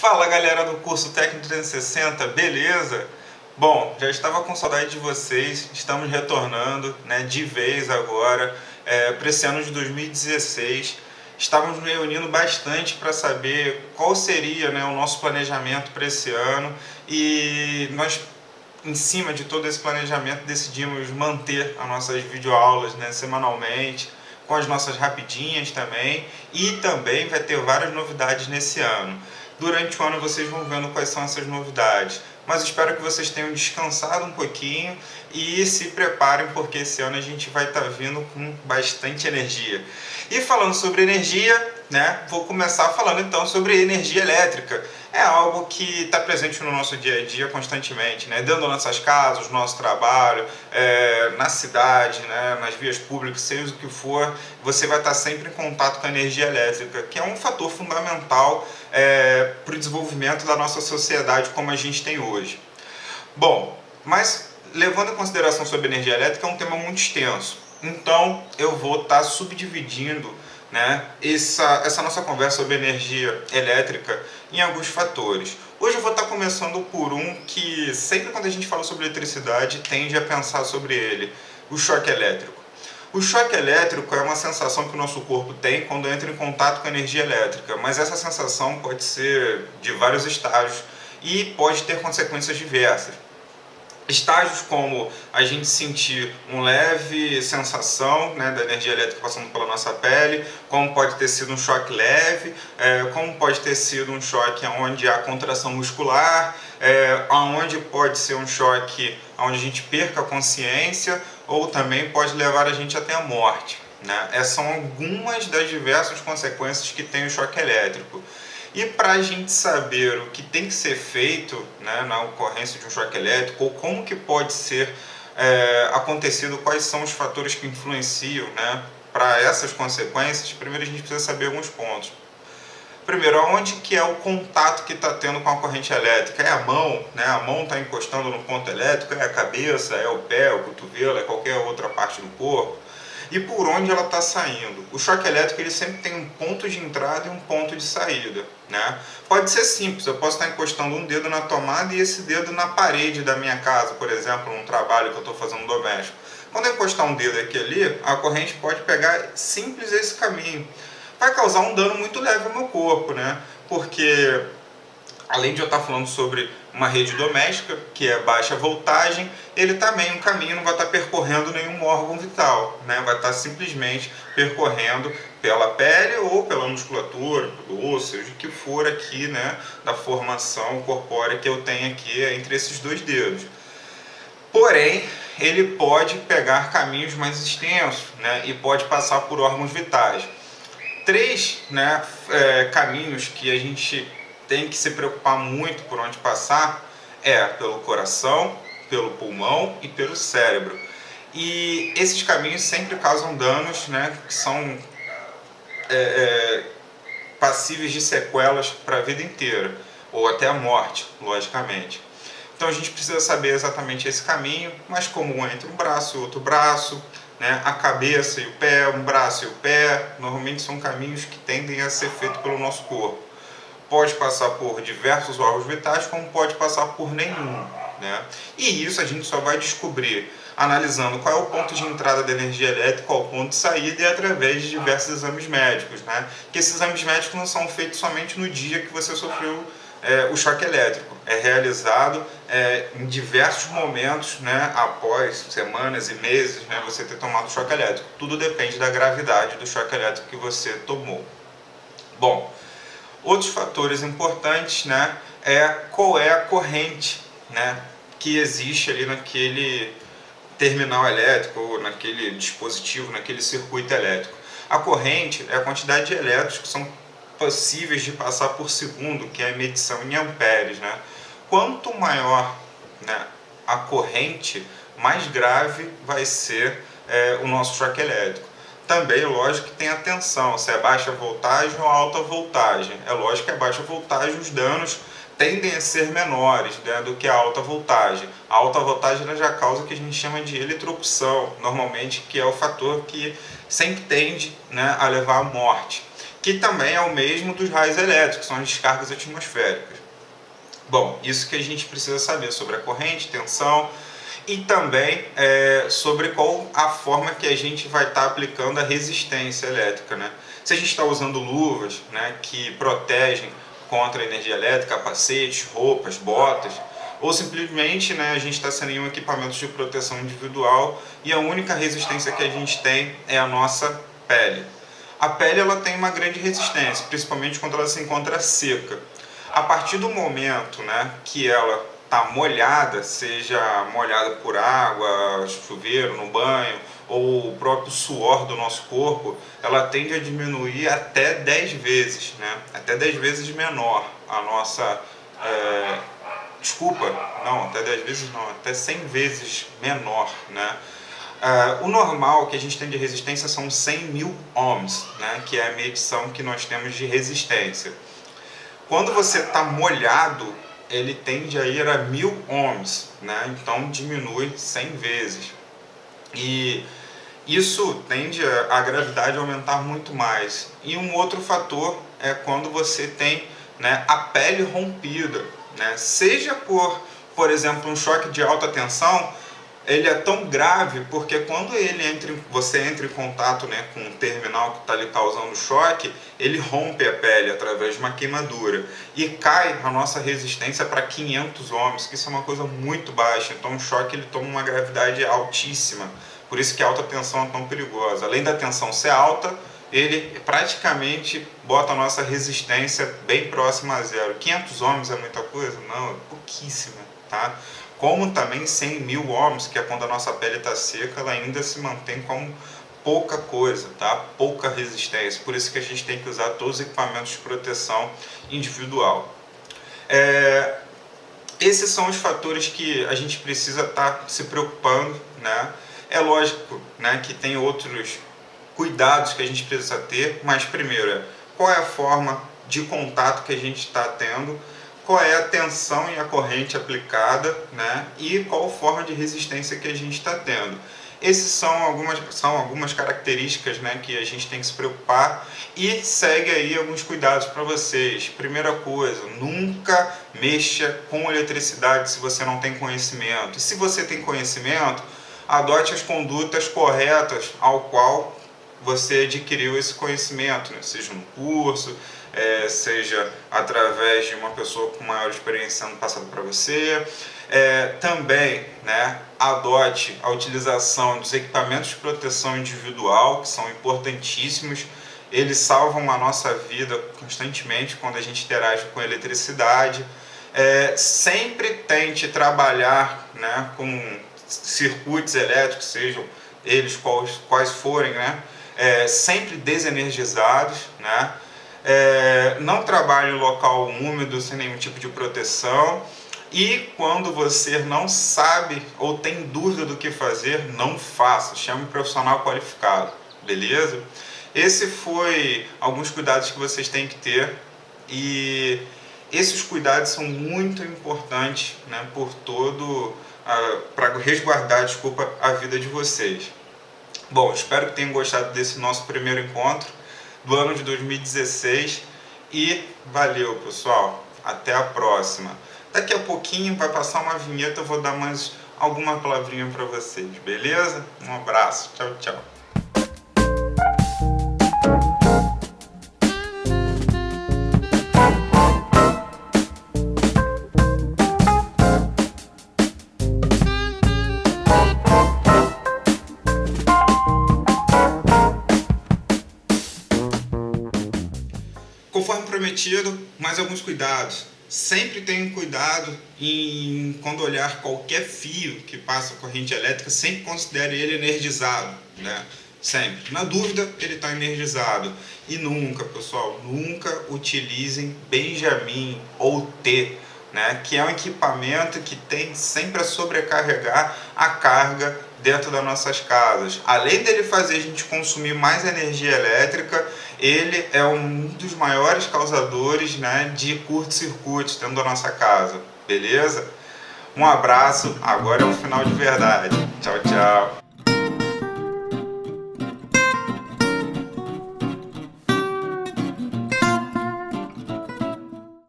Fala galera do curso Técnico 360, beleza? Bom, já estava com saudade de vocês, estamos retornando, né, de vez agora para esse ano de 2016. Estávamos nos reunindo bastante para saber qual seria, né, o nosso planejamento para esse ano e nós, em cima de todo esse planejamento, decidimos manter as nossas videoaulas, né, semanalmente, com as nossas rapidinhas também, e também vai ter várias novidades nesse ano. Durante o ano vocês vão vendo quais são essas novidades, mas espero que vocês tenham descansado um pouquinho e se preparem, porque esse ano a gente vai estar vindo com bastante energia. E falando sobre energia, né, vou começar falando então sobre energia elétrica. É algo que está presente no nosso dia a dia constantemente, né? Dentro das nossas casas, no nosso trabalho, na cidade, né? Nas vias públicas, seja o que for, você vai estar sempre em contato com a energia elétrica, que é um fator fundamental para o desenvolvimento da nossa sociedade como a gente tem hoje. Bom, mas levando em consideração sobre energia elétrica, é um tema muito extenso. Então eu vou estar subdividindo, né, essa nossa conversa sobre energia elétrica em alguns fatores. Hoje eu vou estar começando por um que sempre quando a gente fala sobre eletricidade tende a pensar sobre ele, o choque elétrico. O choque elétrico é uma sensação que o nosso corpo tem quando entra em contato com a energia elétrica, mas essa sensação pode ser de vários estágios e pode ter consequências diversas. Estágios como a gente sentir uma leve sensação, né, da energia elétrica passando pela nossa pele, como pode ter sido um choque leve, como pode ter sido um choque onde há contração muscular, onde pode ser um choque onde a gente perca a consciência, ou também pode levar a gente até a morte, né? Essas são algumas das diversas consequências que tem o choque elétrico. E para a gente saber o que tem que ser feito, né, na ocorrência de um choque elétrico, ou como que pode ser acontecido, quais são os fatores que influenciam, né, para essas consequências, primeiro a gente precisa saber alguns pontos. Primeiro, onde que é o contato que está tendo com a corrente elétrica? É a mão, né? A mão está encostando no ponto elétrico, é a cabeça, é o pé, o cotovelo, é qualquer outra parte do corpo? E por onde ela está saindo? O choque elétrico ele sempre tem um ponto de entrada e um ponto de saída, né? Pode ser simples, eu posso estar encostando um dedo na tomada e esse dedo na parede da minha casa, por exemplo, num trabalho que eu estou fazendo doméstico. Quando eu encostar um dedo aqui ali, a corrente pode pegar simples esse caminho. Vai causar um dano muito leve ao meu corpo, né? Porque além de eu estar falando sobre uma rede doméstica, que é baixa voltagem, ele também, um caminho, não vai estar percorrendo nenhum órgão vital, né? Vai estar simplesmente percorrendo pela pele ou pela musculatura, pelo osso, seja o que for aqui, né, da formação corpórea que eu tenho aqui entre esses dois dedos. Porém, ele pode pegar caminhos mais extensos, né, e pode passar por órgãos vitais. Três, né, caminhos que a gente tem que se preocupar muito por onde passar pelo coração, pelo pulmão e pelo cérebro. E esses caminhos sempre causam danos, né, que são passíveis de sequelas para a vida inteira, ou até a morte, logicamente. Então a gente precisa saber exatamente esse caminho, mas como entre um braço e outro braço, né, a cabeça e o pé, um braço e o pé, normalmente são caminhos que tendem a ser feitos pelo nosso corpo. Pode passar por diversos órgãos vitais, como pode passar por nenhum, né? E isso a gente só vai descobrir analisando qual é o ponto de entrada da energia elétrica, qual é o ponto de saída, e através de diversos exames médicos, né? Que esses exames médicos não são feitos somente no dia que você sofreu o choque elétrico. É realizado em diversos momentos, né, após semanas e meses, né, você ter tomado o choque elétrico. Tudo depende da gravidade do choque elétrico que você tomou. Bom, outros fatores importantes, né, qual é a corrente, né, que existe ali naquele terminal elétrico, ou naquele dispositivo, naquele circuito elétrico. A corrente é a quantidade de elétrons que são possíveis de passar por segundo, que é a medição em amperes, né? Quanto maior, né, a corrente, mais grave vai ser o nosso choque elétrico. Também, lógico que tem a tensão, se é baixa voltagem ou alta voltagem. É lógico que a baixa voltagem, os danos tendem a ser menores, né, do que a alta voltagem. A alta voltagem ela já causa o que a gente chama de eletrocução, normalmente, que é o fator que sempre tende, né, a levar à morte. que também é o mesmo dos raios elétricos, são as descargas atmosféricas. Bom, isso que a gente precisa saber sobre a corrente, tensão e também sobre qual a forma que a gente vai estar aplicando a resistência elétrica, né? Se a gente está usando luvas, né, que protegem contra a energia elétrica, capacetes, roupas, botas, ou simplesmente, né, a gente está sem nenhum equipamento de proteção individual e a única resistência que a gente tem é a nossa pele. A pele ela tem uma grande resistência, principalmente quando ela se encontra seca. A partir do momento, né, que ela está molhada, seja molhada por água, chuveiro, no banho, ou o próprio suor do nosso corpo, ela tende a diminuir até 10 vezes, né? Até 10 vezes menor a nossa... até 10 vezes não, até 100 vezes menor, né? O normal que a gente tem de resistência são 100.000 ohms, né? Que é a medição que nós temos de resistência. Quando você está molhado, ele tende a ir a 1.000 ohms, né? Então diminui 100 vezes. E isso tende a gravidade a aumentar muito mais. E um outro fator é quando você tem, né, a pele rompida, né? Seja por exemplo, um choque de alta tensão, ele é tão grave porque quando você entra em contato, né, com o terminal que está lhe causando choque, ele rompe a pele através de uma queimadura e cai a nossa resistência para 500 ohms, que isso é uma coisa muito baixa. Então o choque ele toma uma gravidade altíssima, por isso que a alta tensão é tão perigosa. Além da tensão ser alta, ele praticamente bota a nossa resistência bem próxima a zero. 500 ohms é muita coisa? Não, é pouquíssima, tá? Como também 100.000 ohms, que é quando a nossa pele está seca, ela ainda se mantém como pouca coisa, tá? Pouca resistência. Por isso que a gente tem que usar todos os equipamentos de proteção individual. Esses são os fatores que a gente precisa estar se preocupando, né? É lógico, né, que tem outros cuidados que a gente precisa ter, mas primeiro, qual é a forma de contato que a gente está tendo, qual é a tensão e a corrente aplicada, né? E qual forma de resistência que a gente está tendo. Essas são algumas características, né, que a gente tem que se preocupar e segue aí alguns cuidados para vocês. Primeira coisa, nunca mexa com eletricidade se você não tem conhecimento. E se você tem conhecimento, adote as condutas corretas ao qual você adquiriu esse conhecimento, né? Seja no curso, seja através de uma pessoa com maior experiência sendo passada para você. Também, né, adote a utilização dos equipamentos de proteção individual, que são importantíssimos. Eles salvam a nossa vida constantemente quando a gente interage com a eletricidade. Sempre tente trabalhar, né, com circuitos elétricos, sejam eles quais forem, né, sempre desenergizados, né? Não trabalhe em local úmido sem nenhum tipo de proteção. E quando você não sabe ou tem dúvida do que fazer, não faça, chame um profissional qualificado, beleza? Esse foi alguns cuidados que vocês têm que ter e esses cuidados são muito importantes, né, para resguardar, a vida de vocês. Bom, espero que tenham gostado desse nosso primeiro encontro do ano de 2016 e valeu, pessoal, até a próxima. Daqui a pouquinho vai passar uma vinheta, eu vou dar mais alguma palavrinha para vocês, beleza? Um abraço, tchau, tchau. Conforme prometido, mais alguns cuidados. Sempre tenham cuidado quando olhar qualquer fio que passa corrente elétrica, sempre considere ele energizado, né? Sempre. Na dúvida, ele está energizado. E nunca, pessoal, nunca utilizem Benjamin ou T, né? Que é um equipamento que tem sempre a sobrecarregar a carga dentro das nossas casas. Além dele fazer a gente consumir mais energia elétrica, ele é um dos maiores causadores, né, de curto-circuitos dentro da nossa casa, beleza? Um abraço, agora é um final de verdade. Tchau, tchau.